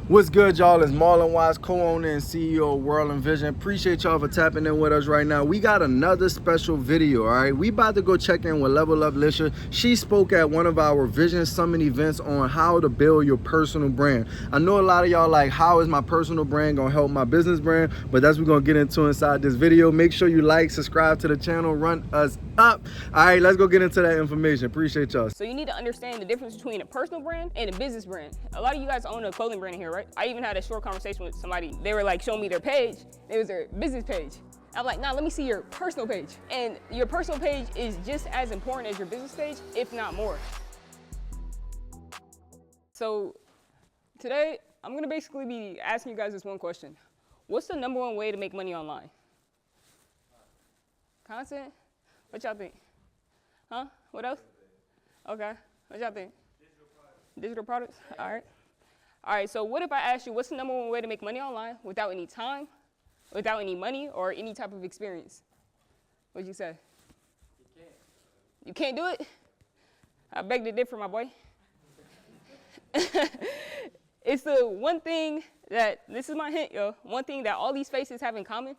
What's good, y'all? It's Marlon Watts, co-owner and CEO of WRLDINVSN. Appreciate y'all for tapping in with us right now. We got another special video, all right? We about to go check in with Level Up Lisha. She spoke at one of our Vision Summit events on how to build your personal brand. I know a lot of y'all like, how is my personal brand gonna help my business brand? But that's what we're gonna get into inside this video. Make sure you like, subscribe to the channel, run us up. All right, let's go get into that information. Appreciate y'all. So you need to understand the difference between a personal brand and a business brand. A lot of you guys own a clothing brand here, right? I even had a short conversation with somebody. They were like showing me their page. It was their business page. I'm like, nah, let me see your personal page. And your personal page is just as important as your business page, if not more. So today, I'm gonna basically be asking you guys this one question. What's the #1 way to make money online? Content? What y'all think? Huh? What else? Okay. What y'all think? Digital products? All right. All right, so what if I asked you, what's the #1 way to make money online without any time, without any money, or any type of experience? What'd you say? You can't. You can't do it? I beg to differ, my boy. It's the one thing that, this is my hint, yo, one thing that all these faces have in common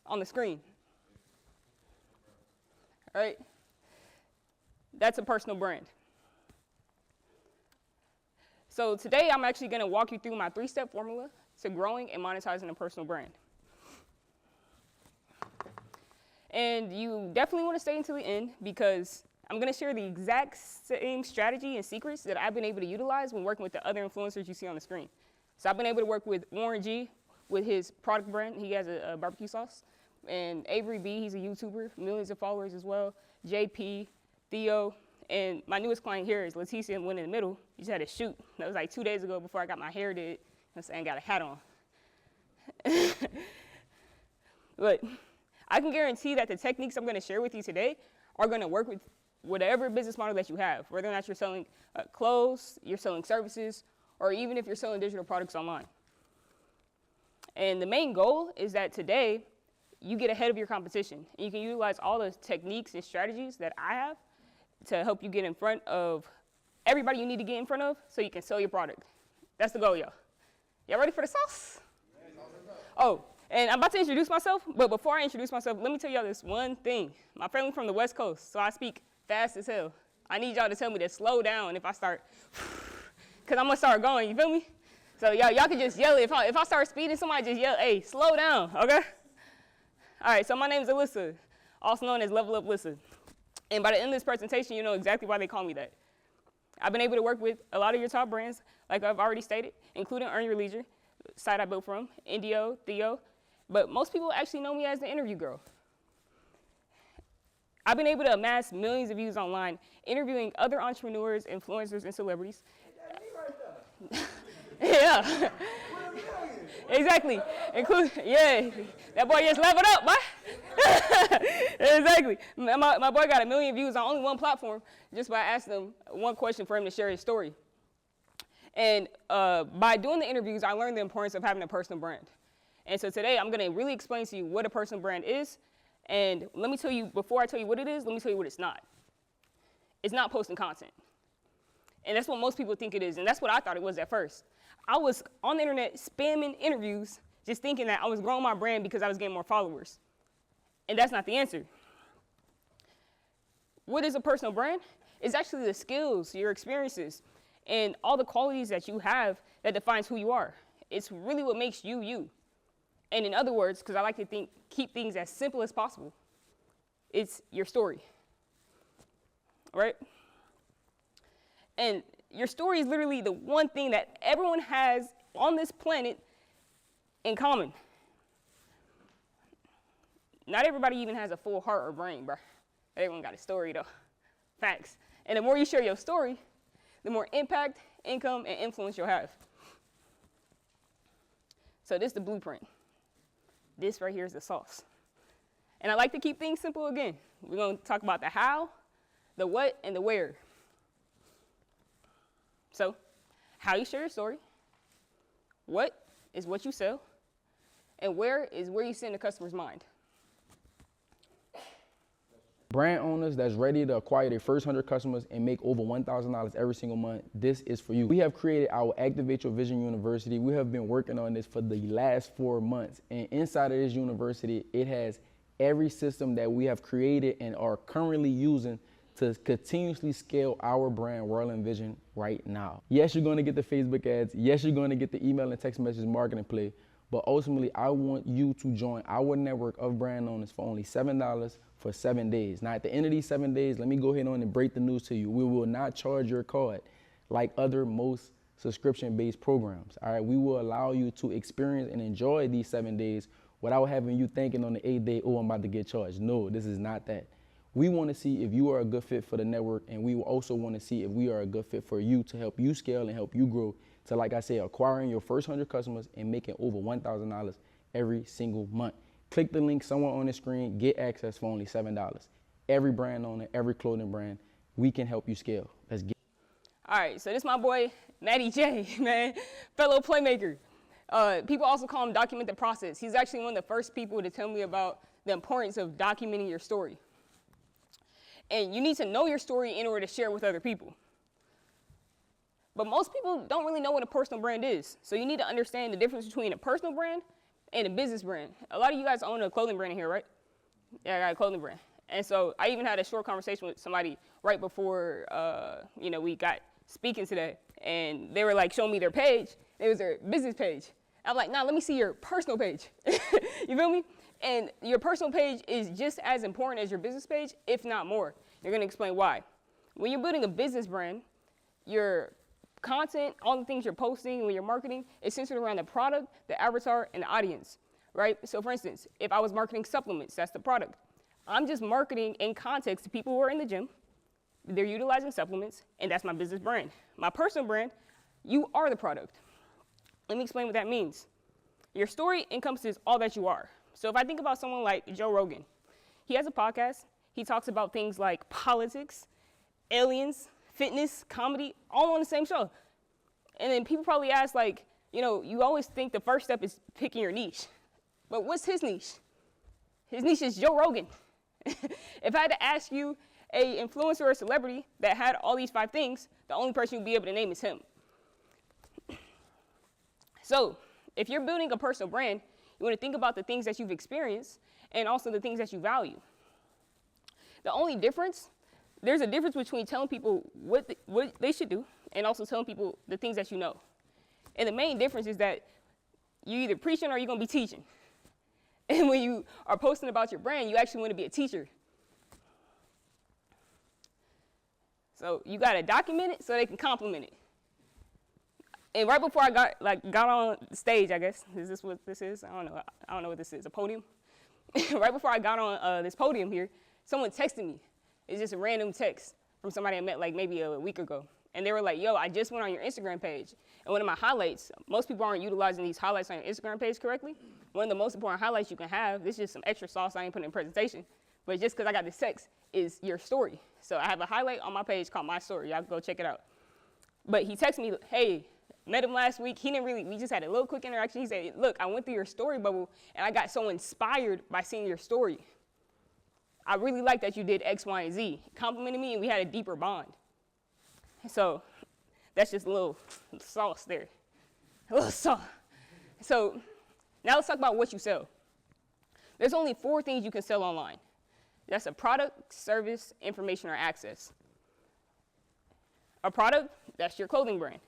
on the screen. All right? That's a personal brand. So today I'm actually gonna walk you through my 3-step formula to growing and monetizing a personal brand. And you definitely wanna stay until the end because I'm gonna share the exact same strategy and secrets that I've been able to utilize when working with the other influencers you see on the screen. So I've been able to work with Warren G with his product brand. He has a barbecue sauce. And Avery B, he's a YouTuber, millions of followers as well. JP, Theo, and my newest client here is Leticia, one in the middle. He just had a shoot. That was like 2 days ago before I got my hair did. I'm saying, got a hat on. But I can guarantee that the techniques I'm gonna share with you today are gonna work with whatever business model that you have, whether or not you're selling clothes, you're selling services, or even if you're selling digital products online. And the main goal is that today, you get ahead of your competition. And you can utilize all the techniques and strategies that I have to help you get in front of everybody you need to get in front of so you can sell your product. That's the goal, y'all. Y'all ready for the sauce? Oh, and I'm about to introduce myself, but before I introduce myself, let me tell y'all this one thing. My family from the West Coast, so I speak fast as hell. I need y'all to tell me to slow down if I start, because I'm gonna start going, you feel me? So y'all can just yell it. If I start speeding, somebody just yell, hey, slow down, okay? All right, so my name is Alyssa, also known as Level Up Lissa. And by the end of this presentation, you know exactly why they call me that. I've been able to work with a lot of your top brands, like I've already stated, including Earn Your Leisure, site I built from, Indio, Theo, but most people actually know me as the interview girl. I've been able to amass millions of views online, interviewing other entrepreneurs, influencers, and celebrities. Yeah. Exactly. Yeah, that boy just leveled up, boy. Exactly. My boy got 1 million views on only one platform just by asking him one question for him to share his story. And by doing the interviews, I learned the importance of having a personal brand. And so today, I'm gonna really explain to you what a personal brand is. And let me tell you, before I tell you what it is, let me tell you what it's not. It's not posting content. And that's what most people think it is, and that's what I thought it was at first. I was on the internet spamming interviews, just thinking that I was growing my brand because I was getting more followers. And that's not the answer. What is a personal brand? It's actually the skills, your experiences, and all the qualities that you have that defines who you are. It's really what makes you, you. And in other words, because I like to keep things as simple as possible, it's your story, right? And your story is literally the one thing that everyone has on this planet in common. Not everybody even has a full heart or brain, bro. Everyone got a story, though. Facts. And the more you share your story, the more impact, income, and influence you'll have. So this is the blueprint. This right here is the sauce. And I like to keep things simple again. We're going to talk about the how, the what, and the where. So, how you share your story, what is what you sell, and where is where you sit in the customer's mind. Brand owners that's ready to acquire their first 100 customers and make over $1,000 every single month, this is for you. We have created our Activate Your Vision University. We have been working on this for the last 4 months. And inside of this university, it has every system that we have created and are currently using to continuously scale our brand, WRLDINVSN, right now. Yes, you're gonna get the Facebook ads. Yes, you're gonna get the email and text message marketing play. But ultimately, I want you to join our network of brand owners for only $7 for 7 days. Now, at the end of these 7 days, let me go ahead on and break the news to you. We will not charge your card like other most subscription-based programs. All right, we will allow you to experience and enjoy these 7 days without having you thinking on the 8th day, oh, I'm about to get charged. No, this is not that. We want to see if you are a good fit for the network, and we also want to see if we are a good fit for you to help you scale and help you grow to, like I said, acquiring your first 100 customers and making over $1,000 every single month. Click the link somewhere on the screen, get access for only $7. Every brand owner, every clothing brand, we can help you scale. Let's get. All right, so this my boy, Matty J, man, fellow playmaker. People also call him Document the Process. He's actually one of the first people to tell me about the importance of documenting your story. And you need to know your story in order to share it with other people. But most people don't really know what a personal brand is. So you need to understand the difference between a personal brand and a business brand. A lot of you guys own a clothing brand in here, right? Yeah, I got a clothing brand. And so I even had a short conversation with somebody right before, we got speaking today. And they were like showing me their page. It was their business page. I'm like, nah, let me see your personal page. You feel me? And your personal page is just as important as your business page, if not more. You're gonna explain why. When you're building a business brand, your content, all the things you're posting when you're marketing, is centered around the product, the avatar, and the audience, right? So for instance, if I was marketing supplements, that's the product. I'm just marketing in context to people who are in the gym, they're utilizing supplements, and that's my business brand. My personal brand, you are the product. Let me explain what that means. Your story encompasses all that you are. So if I think about someone like Joe Rogan, he has a podcast, he talks about things like politics, aliens, fitness, comedy, all on the same show. And then people probably ask, like, you always think the first step is picking your niche. But what's his niche? His niche is Joe Rogan. If I had to ask you a influencer or a celebrity that had all these 5 things, the only person you'd be able to name is him. So if you're building a personal brand, you want to think about the things that you've experienced and also the things that you value. The only difference, there's a difference between telling people what they should do and also telling people the things that you know. And the main difference is that you're either preaching or you're going to be teaching. And when you are posting about your brand, you actually want to be a teacher. So you got to document it so they can compliment it. And right before I got on stage, I guess, is this what this is? I don't know what this is, a podium? Right before I got on this podium here, someone texted me. It's just a random text from somebody I met like maybe a week ago. And they were like, yo, I just went on your Instagram page. And one of my highlights, most people aren't utilizing these highlights on your Instagram page correctly. One of the most important highlights you can have, this is just some extra sauce I ain't putting in presentation, but just because I got this text, is your story. So I have a highlight on my page called My Story. Y'all go check it out. But he texted me, hey, met him last week. We just had a little quick interaction. He said, look, I went through your story bubble and I got so inspired by seeing your story. I really like that you did X, Y, and Z. He complimented me and we had a deeper bond. So that's just a little sauce there. A little sauce. So now let's talk about what you sell. There's only 4 things you can sell online. That's a product, service, information, or access. A product, that's your clothing brand.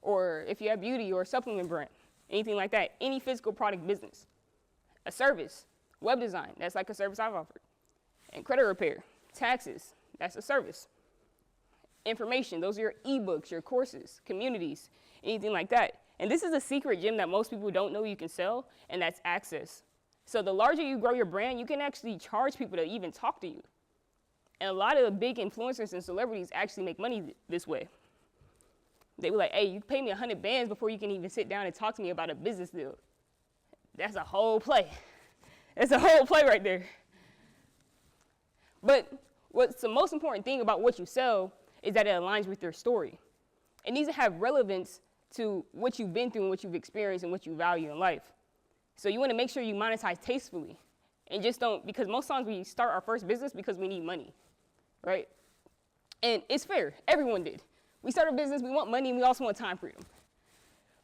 Or if you have beauty or a supplement brand, anything like that, any physical product business. A service, web design, that's like a service I've offered. And credit repair, taxes, that's a service. Information, those are your ebooks, your courses, communities, anything like that. And this is a secret gem that most people don't know you can sell, and that's access. So the larger you grow your brand, you can actually charge people to even talk to you. And a lot of the big influencers and celebrities actually make money this way. They were like, hey, you pay me 100 bands before you can even sit down and talk to me about a business deal. That's a whole play. That's a whole play right there. But what's the most important thing about what you sell is that it aligns with your story. It needs to have relevance to what you've been through and what you've experienced and what you value in life. So you want to make sure you monetize tastefully. and just don't, because most times we start our first business because we need money, right? And it's fair, everyone did. We start a business, we want money, and we also want time freedom.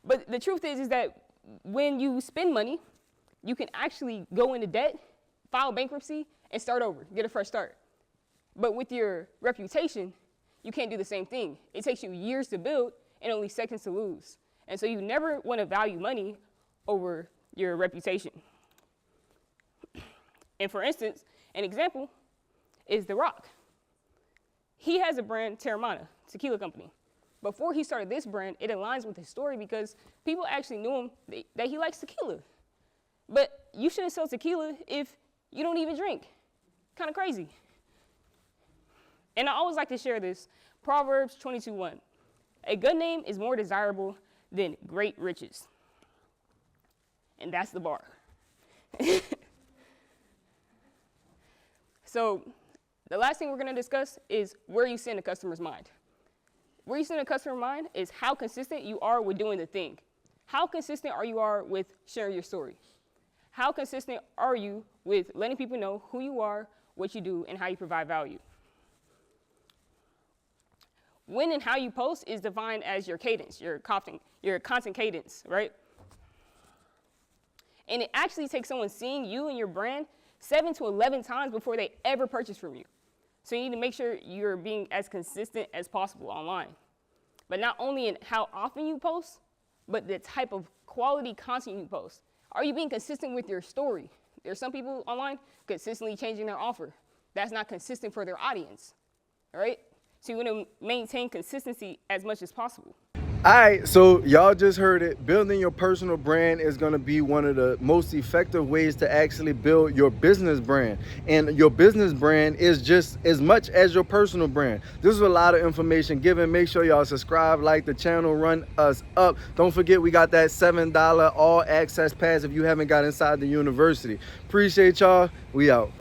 But the truth is that when you spend money, you can actually go into debt, file bankruptcy, and start over, get a fresh start. But with your reputation, you can't do the same thing. It takes you years to build and only seconds to lose. And so you never want to value money over your reputation. And for instance, an example is The Rock. He has a brand, Terramana, tequila company. Before he started this brand, it aligns with his story because people actually knew him that he likes tequila. But you shouldn't sell tequila if you don't even drink. Kind of crazy. And I always like to share this, Proverbs 22:1. A good name is more desirable than great riches. And that's the bar. So the last thing we're going to discuss is where you send a customer's mind. Where you send a customer's mind is how consistent you are with doing the thing. How consistent you are with sharing your story. How consistent are you with letting people know who you are, what you do, and how you provide value. When and how you post is defined as your cadence, your content cadence, right? And it actually takes someone seeing you and your brand 7 to 11 times before they ever purchase from you. So you need to make sure you're being as consistent as possible online. But not only in how often you post, but the type of quality content you post. Are you being consistent with your story? There's some people online consistently changing their offer. That's not consistent for their audience, all right? So you want to maintain consistency as much as possible. All right, so y'all just heard it. Building your personal brand is going to be one of the most effective ways to actually build your business brand. And your business brand is just as much as your personal brand. This is a lot of information given. Make sure y'all subscribe, like the channel, run us up. Don't forget we got that $7 all access pass if you haven't got inside the university. Appreciate y'all. We out.